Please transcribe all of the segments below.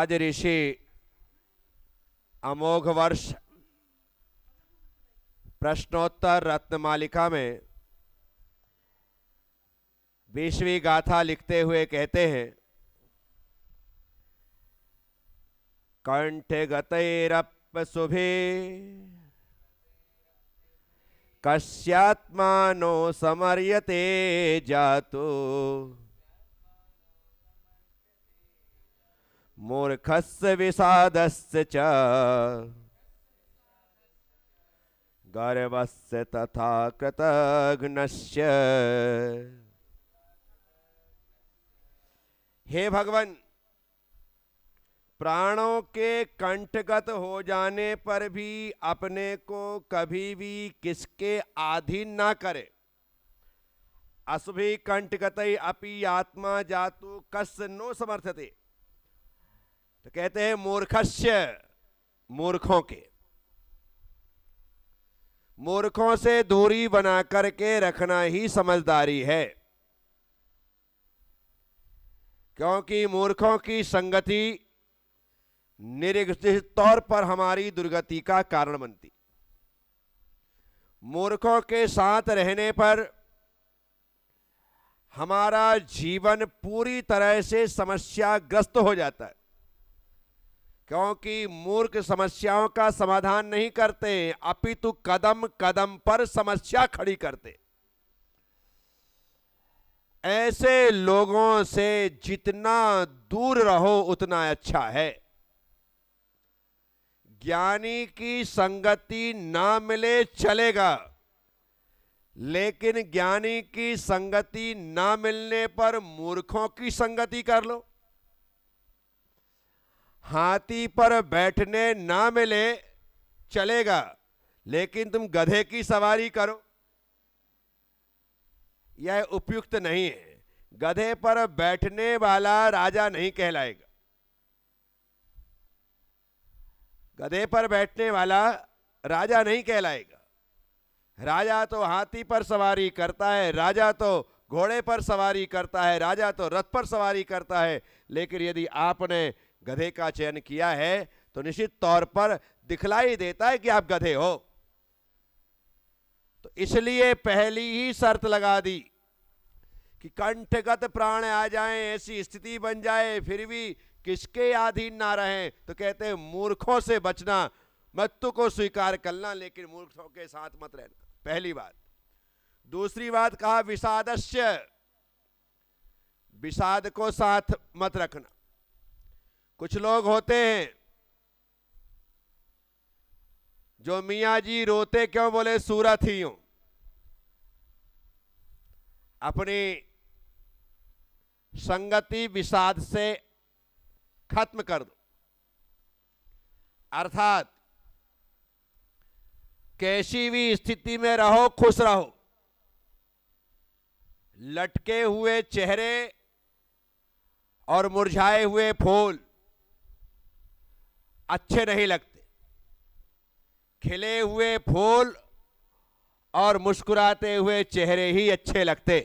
राज ऋषि अमोघ वर्ष प्रश्नोत्तर रत्नमालिका में 20वीं गाथा लिखते हुए कहते हैं, कंठ गतैरप्सुभे कस्यात्मानो समर्यते जातो मूर्खस्य विषादस्य च गर्वस्य तथा कृतघ्नस्य। हे भगवान, प्राणों के कंठगत हो जाने पर भी अपने को कभी भी किसके अधीन ना करे। अशुभि कंठगतई अपि आत्मा जातु कस्य नो समर्थते। तो कहते हैं मूर्खस्य, मूर्खों के, मूर्खों से दूरी बना करके रखना ही समझदारी है, क्योंकि मूर्खों की संगति निश्चित तौर पर हमारी दुर्गति का कारण बनती। मूर्खों के साथ रहने पर हमारा जीवन पूरी तरह से समस्याग्रस्त हो जाता है, क्योंकि मूर्ख समस्याओं का समाधान नहीं करते, अपितु कदम कदम पर समस्या खड़ी करते। ऐसे लोगों से जितना दूर रहो उतना अच्छा है। ज्ञानी की संगति ना मिले चलेगा, लेकिन ज्ञानी की संगति ना मिलने पर मूर्खों की संगति कर लो। हाथी पर बैठने ना मिले चलेगा, लेकिन तुम गधे की सवारी करो, यह उपयुक्त नहीं है। गधे पर बैठने वाला राजा नहीं कहलाएगा। गधे पर बैठने वाला राजा नहीं कहलाएगा। राजा तो हाथी पर सवारी करता है, राजा तो घोड़े पर सवारी करता है, राजा तो रथ पर सवारी करता है। लेकिन यदि आपने गधे का चयन किया है तो निश्चित तौर पर दिखलाई देता है कि आप गधे हो। तो इसलिए पहली ही शर्त लगा दी कि कंठगत प्राण आ जाएं, ऐसी स्थिति बन जाए, फिर भी किसके अधीन ना रहें। तो कहते हैं मूर्खों से बचना, मृत्यु को स्वीकार करना, लेकिन मूर्खों के साथ मत रहना, पहली बात। दूसरी बात कहा विषादस्य, विषाद को साथ मत रखना। कुछ लोग होते हैं जो मियाँ जी रोते क्यों, बोले सूरत ही हूं। अपनी संगति विषाद से खत्म कर दो, अर्थात कैसी भी स्थिति में रहो खुश रहो। लटके हुए चेहरे और मुरझाए हुए फूल अच्छे नहीं लगते, खिले हुए फूल और मुस्कुराते हुए चेहरे ही अच्छे लगते।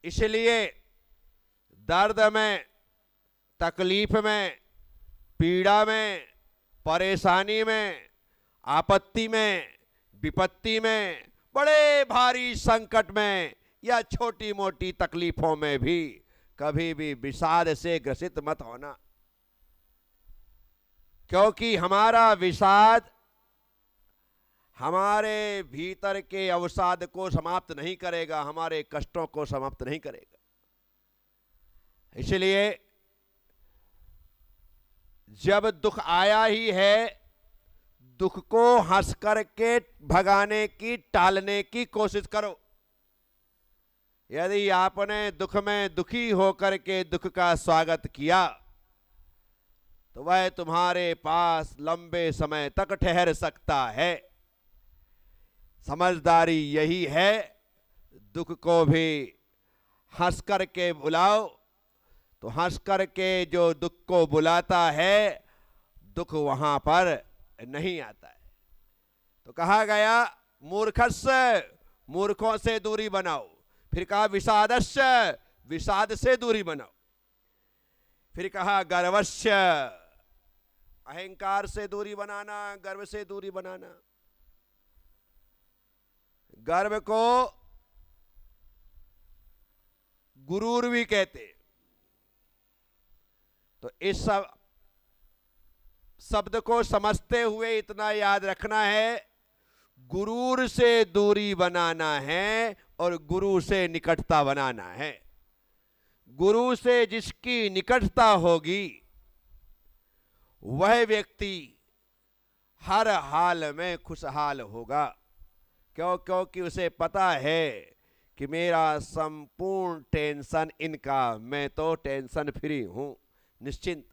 इसलिए दर्द में, तकलीफ में, पीड़ा में, परेशानी में, आपत्ति में, विपत्ति में, बड़े भारी संकट में या छोटी मोटी तकलीफों में भी कभी भी विषाद से ग्रसित मत होना, क्योंकि हमारा विषाद हमारे भीतर के अवसाद को समाप्त नहीं करेगा, हमारे कष्टों को समाप्त नहीं करेगा। इसलिए जब दुख आया ही है, दुख को हंस करके भगाने की, टालने की कोशिश करो। यदि आपने दुख में दुखी होकर के दुख का स्वागत किया तो वह तुम्हारे पास लंबे समय तक ठहर सकता है। समझदारी यही है, दुख को भी हंस करके बुलाओ, तो हंस करके जो दुख को बुलाता है दुख वहां पर नहीं आता है। तो कहा गया मूर्खस्य, मूर्खों से दूरी बनाओ। फिर कहा विषादस्य, विषाद से दूरी बनाओ। फिर कहा गर्वस्य, अहंकार से दूरी बनाना, गर्व से दूरी बनाना। गर्व को गुरूर भी कहते। तो इस शब्द को समझते हुए इतना याद रखना है, गुरूर से दूरी बनाना है और गुरु से निकटता बनाना है। गुरु से जिसकी निकटता होगी वह व्यक्ति हर हाल में खुशहाल होगा। क्योंकि उसे पता है कि मेरा संपूर्ण टेंशन इनका, मैं तो टेंशन फ्री हूं, निश्चिंत।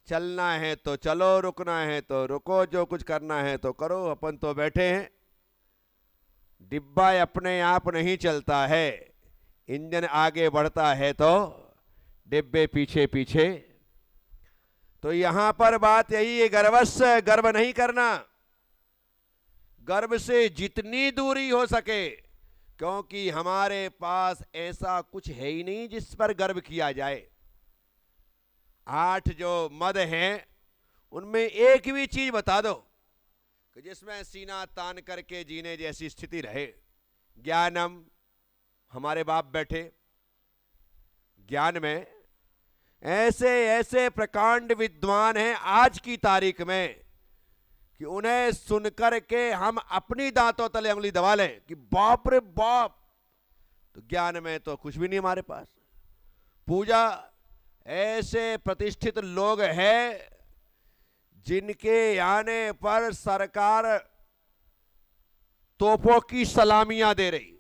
चलना है तो चलो, रुकना है तो रुको, जो कुछ करना है तो करो, अपन तो बैठे हैं। डिब्बा अपने आप नहीं चलता है, इंजन आगे बढ़ता है तो डिब्बे पीछे पीछे। तो यहां पर बात यही है, गर्वस्य, गर्व नहीं करना। गर्व से जितनी दूरी हो सके, क्योंकि हमारे पास ऐसा कुछ है ही नहीं जिस पर गर्व किया जाए। 8 जो मद हैं उनमें एक भी चीज बता दो कि जिसमें सीना तान करके जीने जैसी स्थिति रहे। ज्ञानम, हमारे बाप बैठे ज्ञान में, ऐसे ऐसे प्रकांड विद्वान हैं आज की तारीख में कि उन्हें सुनकर के हम अपनी दांतों तले उंगली दबा लें कि बाप रे बाप। तो ज्ञान में तो कुछ भी नहीं हमारे पास। पूजा, ऐसे प्रतिष्ठित लोग हैं जिनके आने पर सरकार तोपों की सलामियां दे रही,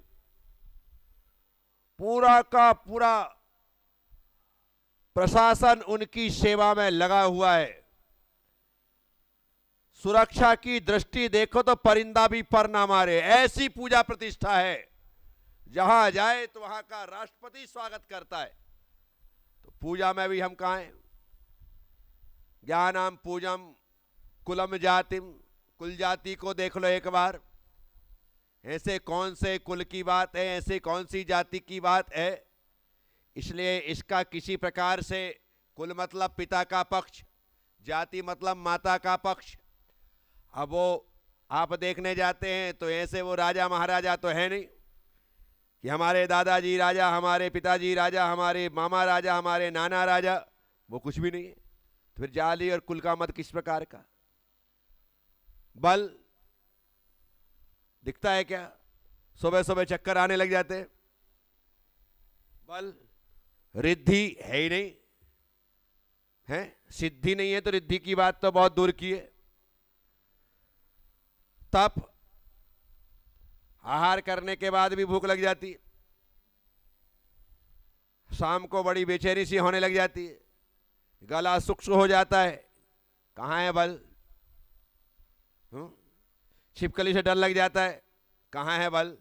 पूरा का पूरा प्रशासन उनकी सेवा में लगा हुआ है। सुरक्षा की दृष्टि देखो तो परिंदा भी पर ना मारे, ऐसी पूजा प्रतिष्ठा है। जहां जाए तो वहां का राष्ट्रपति स्वागत करता है। तो पूजा में भी हम कहां हैं? ज्ञानम पूजम कुलम जातिम, कुल जाति को देख लो एक बार। ऐसे कौन से कुल की बात है, ऐसे कौन सी जाति की बात है? इसलिए इसका किसी प्रकार से, कुल मतलब पिता का पक्ष, जाति मतलब माता का पक्ष। अब वो आप देखने जाते हैं तो ऐसे वो राजा महाराजा तो है नहीं कि हमारे दादाजी राजा, हमारे पिताजी राजा, हमारे मामा राजा, हमारे नाना राजा, वो कुछ भी नहीं है। तो फिर जाति और कुल का मत किस प्रकार का? बल दिखता है क्या? सुबह सुबह चक्कर आने लग जाते हैं। बल, रिद्धि है ही नहीं है, सिद्धि नहीं है तो रिद्धि की बात तो बहुत दूर की है। तप, आहार करने के बाद भी भूख लग जाती है, शाम को बड़ी बेचैनी सी होने लग जाती है, गला शुष्क हो जाता है। कहां है बल? छिपकली से डर लग जाता है, कहां है बल?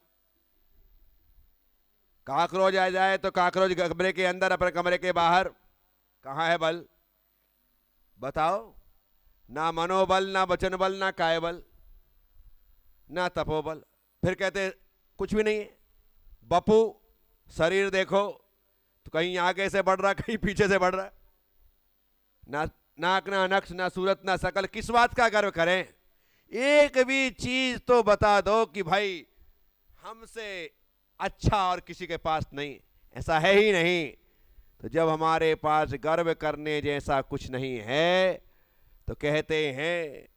काकरोच आ जाए तो काकरोच कमरे के अंदर, अपने कमरे के बाहर, कहां है बल? बताओ। ना मनोबल, ना वचन बल, ना काय बल, ना तपोबल। फिर कहते कुछ भी नहीं है। बपू, शरीर देखो तो कहीं आगे से बढ़ रहा, कहीं पीछे से बढ़ रहा, ना नाक, ना नक्श, ना सूरत, ना शकल। किस बात का गर्व करें? एक भी चीज तो बता दो कि भाई हमसे अच्छा और किसी के पास नहीं, ऐसा है ही नहीं। तो जब हमारे पास गर्व करने जैसा कुछ नहीं है तो कहते हैं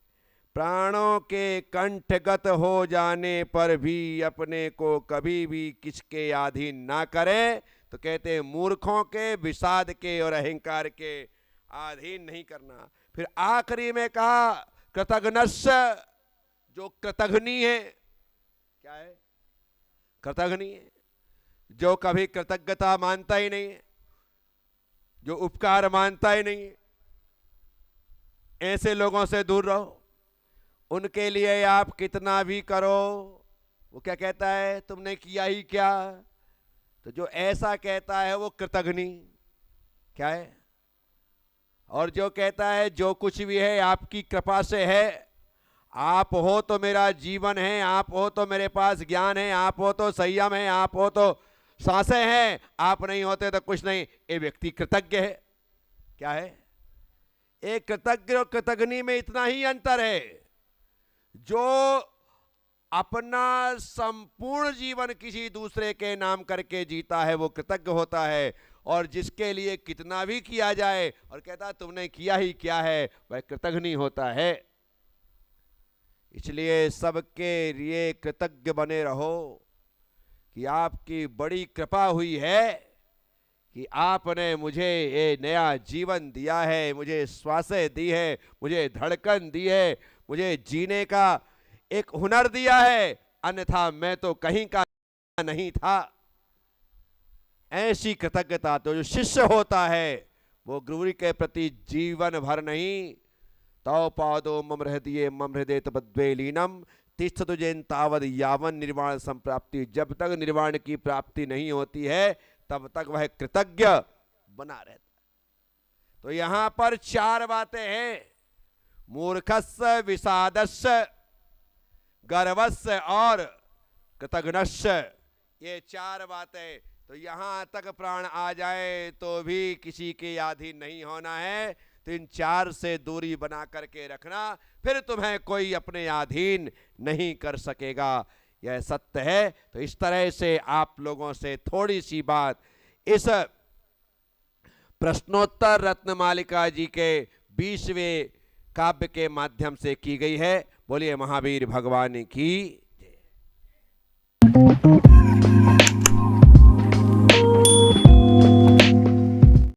प्राणों के कंठगत हो जाने पर भी अपने को कभी भी किसके अधीन ना करें। तो कहते हैं मूर्खों के, विषाद के और अहंकार के अधीन नहीं करना। फिर आखिरी में कहा कृतघ्नस्य, जो कृतघ्नी है। क्या है? कृतघ्नी है, जो कभी कृतज्ञता मानता ही नहीं है, जो उपकार मानता ही नहीं है। ऐसे लोगों से दूर रहो। उनके लिए आप कितना भी करो, वो क्या कहता है? तुमने किया ही क्या? तो जो ऐसा कहता है वो कृतघ्नी क्या है? और जो कहता है जो कुछ भी है आपकी कृपा से है, आप हो तो मेरा जीवन है, आप हो तो मेरे पास ज्ञान है, आप हो तो संयम है, आप हो तो सांसें हैं, आप नहीं होते तो कुछ नहीं, ये व्यक्ति कृतज्ञ है। क्या है? एक कृतज्ञ और कृतज्ञनी में इतना ही अंतर है। जो अपना संपूर्ण जीवन किसी दूसरे के नाम करके जीता है वो कृतज्ञ होता है, और जिसके लिए कितना भी किया जाए और कहता तुमने किया ही क्या है, वह कृतज्ञ होता है। इसलिए सबके लिए कृतज्ञ बने रहो कि आपकी बड़ी कृपा हुई है कि आपने मुझे ये नया जीवन दिया है, मुझे श्वासें दी है, मुझे धड़कन दी है, मुझे जीने का एक हुनर दिया है, अन्यथा मैं तो कहीं का नहीं था। ऐसी कृतज्ञता तो जो शिष्य होता है वो गुरु के प्रति जीवन भर नहीं, तौ पादो मम हृदये मम हृदय तद्वे लीनम तिष्ठतु जैन तावद यावन निर्वाण संप्राप्ति। जब तक निर्वाण की प्राप्ति नहीं होती है तब तक वह कृतज्ञ बना रहता है। तो यहां पर चार बातें हैं, मूर्खस्य, विषादस्य, गर्वस्य और कृतघ्नस्य। ये चार बातें, तो यहां तक प्राण आ जाए तो भी किसी के अधीन नहीं होना है। तो इन चार से दूरी बना करके रखना, फिर तुम्हें कोई अपने अधीन नहीं कर सकेगा। यह सत्य है। तो इस तरह से आप लोगों से थोड़ी सी बात इस प्रश्नोत्तर रत्नमालिका जी के 20वें काव्य के माध्यम से की गई है। बोलिए महावीर भगवान की।